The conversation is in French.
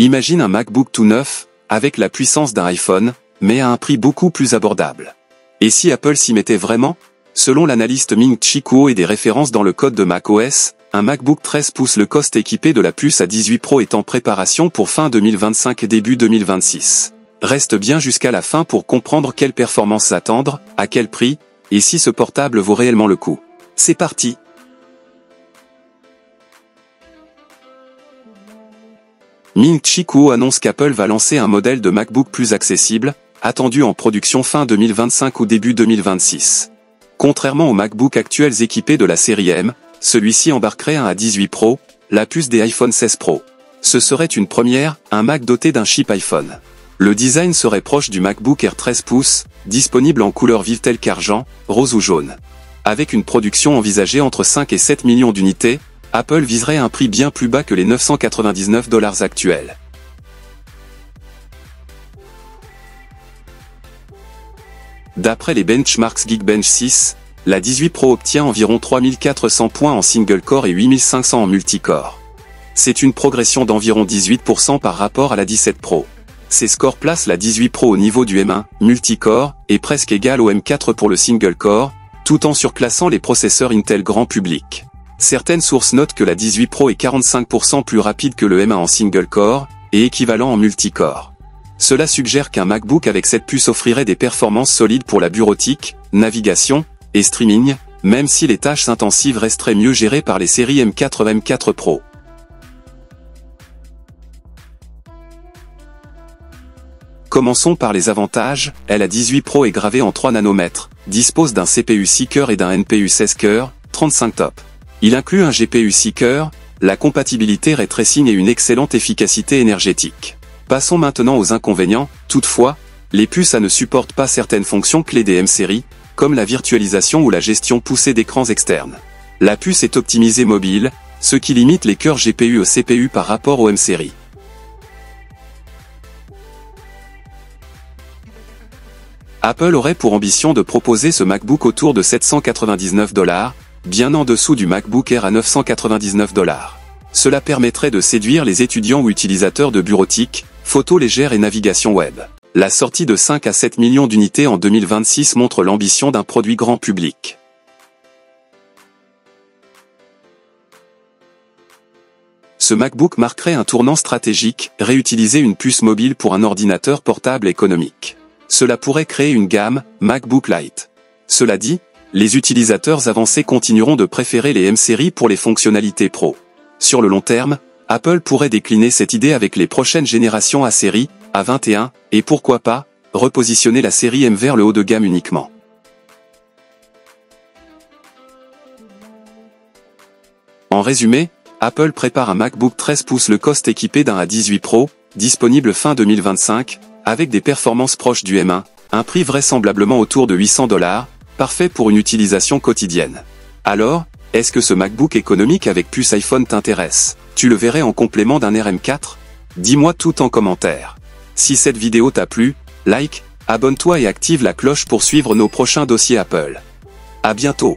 Imagine un MacBook tout neuf, avec la puissance d'un iPhone, mais à un prix beaucoup plus abordable. Et si Apple s'y mettait vraiment? Selon l'analyste Ming-Chi Kuo et des références dans le code de macOS, un MacBook 13 pouces le cost équipé de la puce A18 Pro est en préparation pour fin 2025 et début 2026. Reste bien jusqu'à la fin pour comprendre quelles performances attendre, à quel prix, et si ce portable vaut réellement le coup. C'est parti! Ming-Chi Kuo annonce qu'Apple va lancer un modèle de MacBook plus accessible, attendu en production fin 2025 ou début 2026. Contrairement aux MacBooks actuels équipés de la série M, celui-ci embarquerait un A18 Pro, la puce des iPhone 16 Pro. Ce serait une première, un Mac doté d'un chip iPhone. Le design serait proche du MacBook Air 13 pouces, disponible en couleurs vives telles qu'argent, rose ou jaune. Avec une production envisagée entre 5 et 7 millions d'unités, Apple viserait un prix bien plus bas que les $999 actuels. D'après les benchmarks Geekbench 6, la 18 Pro obtient environ 3400 points en single-core et 8500 en multicore. C'est une progression d'environ 18% par rapport à la 17 Pro. Ces scores placent la 18 Pro au niveau du M1, multicore, et presque égal au M4 pour le single-core, tout en surclassant les processeurs Intel grand public. Certaines sources notent que la 18 Pro est 45% plus rapide que le M1 en single-core, et équivalent en multicore. Cela suggère qu'un MacBook avec cette puce offrirait des performances solides pour la bureautique, navigation, et streaming, même si les tâches intensives resteraient mieux gérées par les séries M4 et M4 Pro. Commençons par les avantages. La 18 Pro est gravée en 3 nanomètres, dispose d'un CPU 6 cœurs et d'un NPU 16 cœurs, 35 top. Il inclut un GPU 6 cœurs, la compatibilité Ray Tracing et une excellente efficacité énergétique. Passons maintenant aux inconvénients. Toutefois, les puces A ne supportent pas certaines fonctions clés des M-séries, comme la virtualisation ou la gestion poussée d'écrans externes. La puce est optimisée mobile, ce qui limite les cœurs GPU au CPU par rapport aux M-séries. Apple aurait pour ambition de proposer ce MacBook autour de $799, bien en dessous du MacBook Air à $999. Cela permettrait de séduire les étudiants ou utilisateurs de bureautique, photos légères et navigation web. La sortie de 5 à 7 millions d'unités en 2026 montre l'ambition d'un produit grand public. Ce MacBook marquerait un tournant stratégique, réutiliser une puce mobile pour un ordinateur portable économique. Cela pourrait créer une gamme, MacBook Lite. Cela dit, les utilisateurs avancés continueront de préférer les M-séries pour les fonctionnalités pro. Sur le long terme, Apple pourrait décliner cette idée avec les prochaines générations A-série, A21, et pourquoi pas, repositionner la série M vers le haut de gamme uniquement. En résumé, Apple prépare un MacBook 13 pouces le cost équipé d'un A18 Pro, disponible fin 2025, avec des performances proches du M1, un prix vraisemblablement autour de $800, parfait pour une utilisation quotidienne. Alors, est-ce que ce MacBook économique avec puce iPhone t'intéresse? Tu le verrais en complément d'un RM4? Dis-moi tout en commentaire. Si cette vidéo t'a plu, like, abonne-toi et active la cloche pour suivre nos prochains dossiers Apple. À bientôt.